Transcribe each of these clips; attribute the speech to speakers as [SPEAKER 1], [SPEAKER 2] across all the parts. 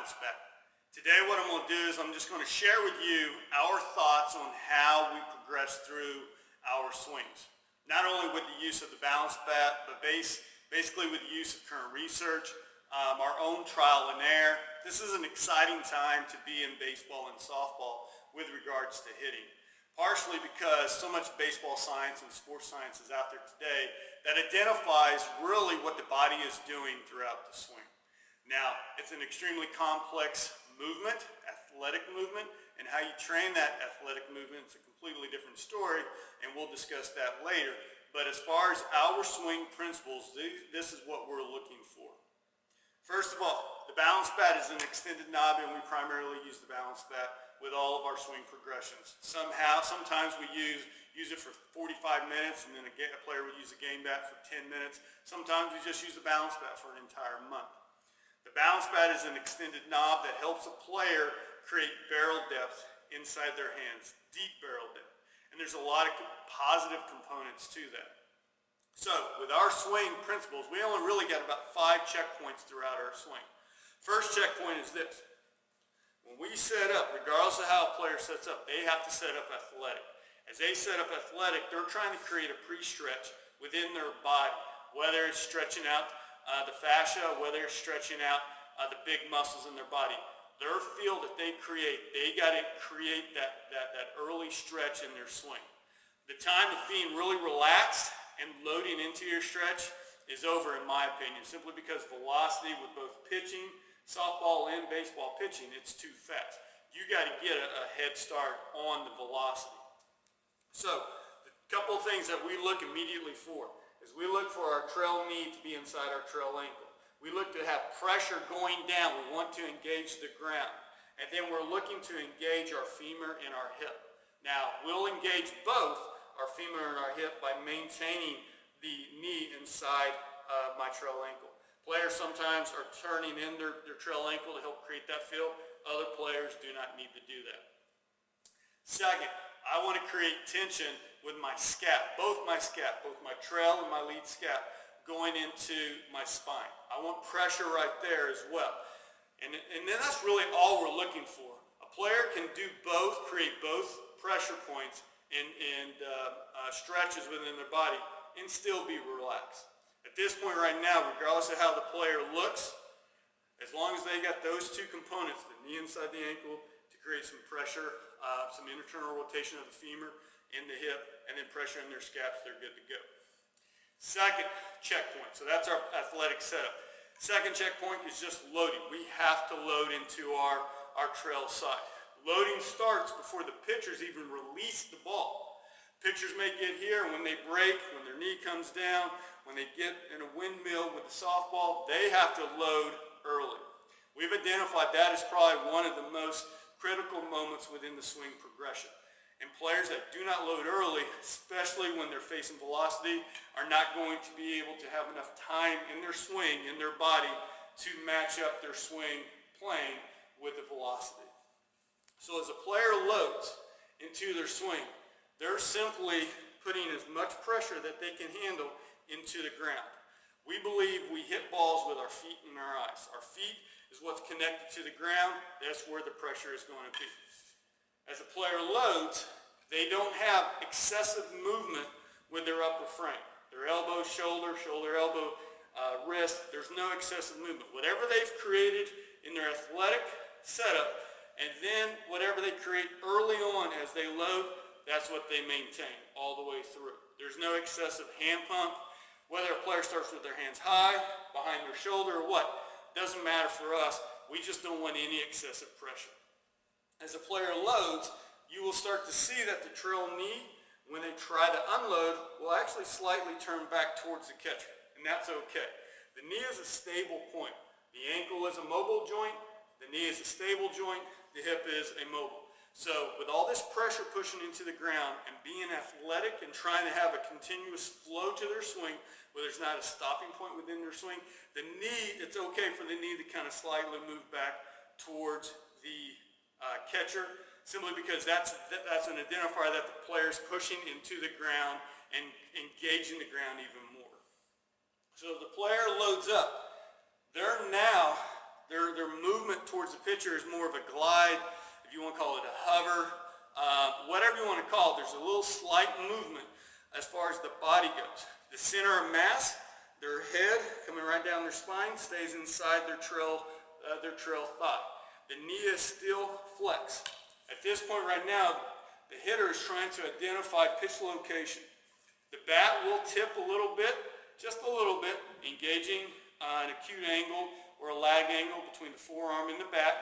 [SPEAKER 1] bounce back. Today what I'm going to do is I'm just going to share with you our thoughts on how we progress through our swings. Not only with the use of the balance bat, but basically with the use of current research, our own trial and error. This is an exciting time to be in baseball and softball with regards to hitting. Partially because so much baseball science and sports science is out there today that identifies really what the body is doing throughout the swing. Now, it's an extremely complex movement, athletic movement, and how you train that athletic movement is a completely different story, and we'll discuss that later. But as far as our swing principles, this is what we're looking for. First of all, the balance bat is an extended knob, and we primarily use the balance bat with all of our swing progressions. Sometimes we use it for 45 minutes, and then a player will use a game bat for 10 minutes. Sometimes we just use the balance bat for an entire month. The balance bat is an extended knob that helps a player create barrel depth inside their hands, deep barrel depth. And there's a lot of positive components to that. So with our swing principles, we only really got about 5 checkpoints throughout our swing. First checkpoint is this. When we set up, regardless of how a player sets up, they have to set up athletic. As they set up athletic, they're trying to create a pre-stretch within their body, whether it's stretching out the fascia, whether it's stretching out the big muscles in their body. Their field that they create, they got to create that early stretch in their swing. The time of being really relaxed and loading into your stretch is over, in my opinion, simply because velocity with both pitching, softball and baseball pitching, it's too fast. You got to get a head start on the velocity. So, a couple of things that we look immediately for is we look for our trail knee to be inside our trail ankle. We look to have pressure going down. We want to engage the ground. And then we're looking to engage our femur and our hip. Now, we'll engage both our femur and our hip by maintaining the knee inside my trail ankle. Players sometimes are turning in their trail ankle to help create that feel. Other players do not need to do that. Second, I want to create tension with my scap, both my trail and my lead scap, going into my spine. I want pressure right there as well. And then that's really all we're looking for. A player can do both, create both pressure points and stretches within their body and still be relaxed. At this point right now, regardless of how the player looks, as long as they got those two components, the knee inside the ankle to create some pressure, some internal rotation of the femur in the hip, and then pressure in their scaps, they're good to go. Second checkpoint, so that's our athletic setup. Second checkpoint is just loading. We have to load into our trail side. Loading starts before the pitchers even release the ball. Pitchers may get here, and when they break, when their knee comes down, when they get in a windmill with the softball, they have to load early. We've identified that as probably one of the most critical moments within the swing progression. And players that do not load early, especially when they're facing velocity, are not going to be able to have enough time in their swing, in their body, to match up their swing plane with the velocity. So as a player loads into their swing, they're simply putting as much pressure that they can handle into the ground. We believe we hit balls with our feet and our eyes. Our feet is what's connected to the ground. That's where the pressure is going to be. As a player loads, they don't have excessive movement with their upper frame. Their elbow, shoulder, elbow, wrist, there's no excessive movement. Whatever they've created in their athletic setup, and then whatever they create early on as they load, that's what they maintain all the way through. There's no excessive hand pump. Whether a player starts with their hands high, behind their shoulder, or what, doesn't matter for us. We just don't want any excessive pressure. As a player loads, you will start to see that the trail knee, when they try to unload, will actually slightly turn back towards the catcher, and that's okay. The knee is a stable point. The ankle is a mobile joint, the knee is a stable joint, the hip is a mobile. So with all this pressure pushing into the ground and being athletic and trying to have a continuous flow to their swing where there's not a stopping point within their swing, the knee, it's okay for the knee to kind of slightly move back towards the catcher, simply because that's an identifier that the player's pushing into the ground and engaging the ground even more. So if the player loads up, they're now Their movement towards the pitcher is more of a glide, if you want to call it a hover, whatever you want to call it. There's a little slight movement as far as the body goes. The center of mass, their head coming right down their spine, stays inside their trail thigh. The knee is still flexed. At this point right now, the hitter is trying to identify pitch location. The bat will tip a little bit, just a little bit, engaging an acute angle or a lag angle between the forearm and the bat.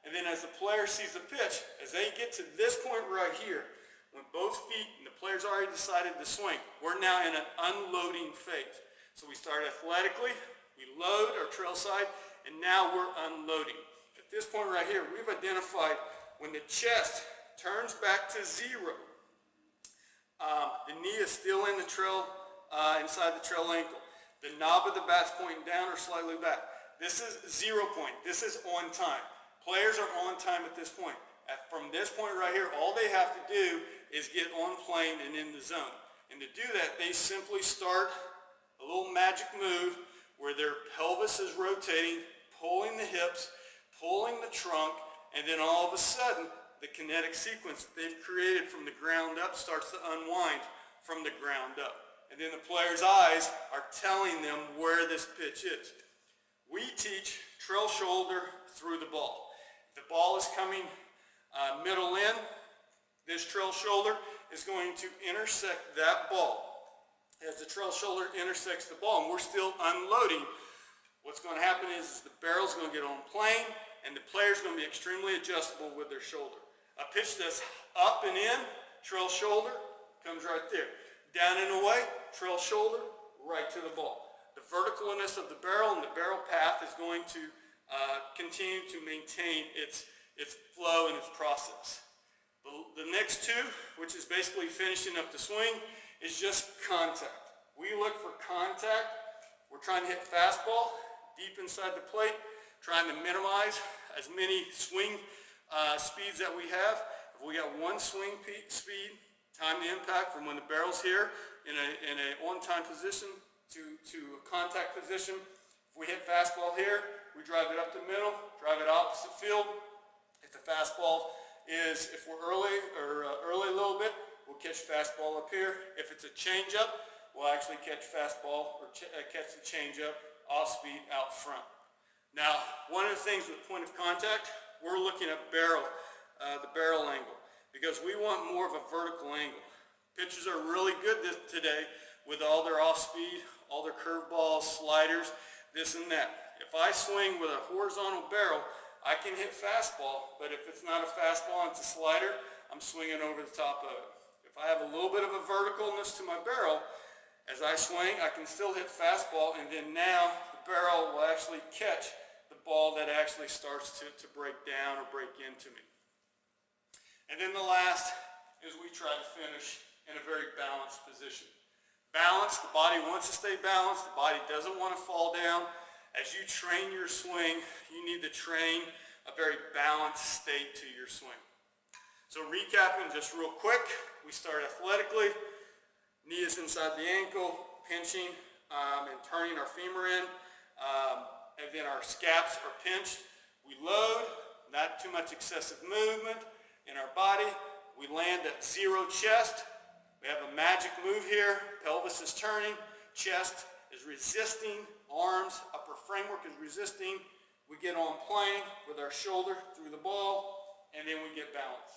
[SPEAKER 1] And then as the player sees the pitch, as they get to this point right here, when both feet and the player's already decided to swing, we're now in an unloading phase. So we start athletically, we load our trail side, and now we're unloading. At this point right here, we've identified when the chest turns back to zero, the knee is still in the trail, inside the trail ankle. The knob of the bat's pointing down or slightly back. This is 0 point. This is on time. Players are on time at this point. From this point right here, all they have to do is get on plane and in the zone. And to do that, they simply start a little magic move where their pelvis is rotating, pulling the hips, pulling the trunk, and then all of a sudden, the kinetic sequence that they've created from the ground up starts to unwind from the ground up. And then the player's eyes are telling them where this pitch is. We teach trail shoulder through the ball. If the ball is coming middle in, this trail shoulder is going to intersect that ball. As the trail shoulder intersects the ball, and we're still unloading, what's going to happen is the barrel's going to get on plane, and the player's going to be extremely adjustable with their shoulder. A pitch that's up and in, trail shoulder, comes right there. Down and away, trail shoulder, right to the ball. The verticalness of the barrel and the barrel path is going to continue to maintain its flow and its process. The next two, which is basically finishing up the swing, is just contact. We look for contact. We're trying to hit fastball deep inside the plate, trying to minimize as many swing speeds that we have. If we got one swing speed, time to impact from when the barrel's here in a on-time position to a contact position. If we hit fastball here, we drive it up the middle, drive it opposite field. If the fastball is, if we're early a little bit, we'll catch fastball up here. If it's a changeup, we'll actually catch fastball or catch the changeup off speed out front. Now, one of the things with point of contact, we're looking at the barrel angle, because we want more of a vertical angle. Pitchers are really good today with all their off speed, all their curveballs, sliders, this and that. If I swing with a horizontal barrel, I can hit fastball, but if it's not a fastball and it's a slider, I'm swinging over the top of it. If I have a little bit of a verticalness to my barrel, as I swing, I can still hit fastball, and then now the barrel will actually catch the ball that actually starts to break down or break into me. And then the last is we try to finish in a very balanced position. Balance, the body wants to stay balanced, the body doesn't want to fall down. As you train your swing, you need to train a very balanced state to your swing. So recapping just real quick, we start athletically, knee is inside the ankle, pinching and turning our femur in, and then our scaps are pinched. We load, not too much excessive movement in our body. We land at zero chest. We have a magic move here. Pelvis is turning, chest is resisting, arms, upper framework is resisting. We get on plane with our shoulder through the ball, and then we get balance.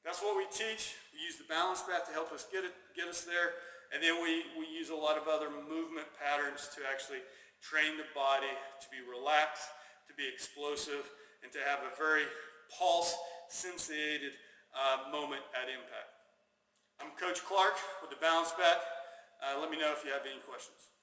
[SPEAKER 1] That's what we teach. We use the balance bat to help us get us there, and then we use a lot of other movement patterns to actually train the body to be relaxed, to be explosive, and to have a very pulse-sensiated moment at impact. I'm Coach Clark with the balance bat. Let me know if you have any questions.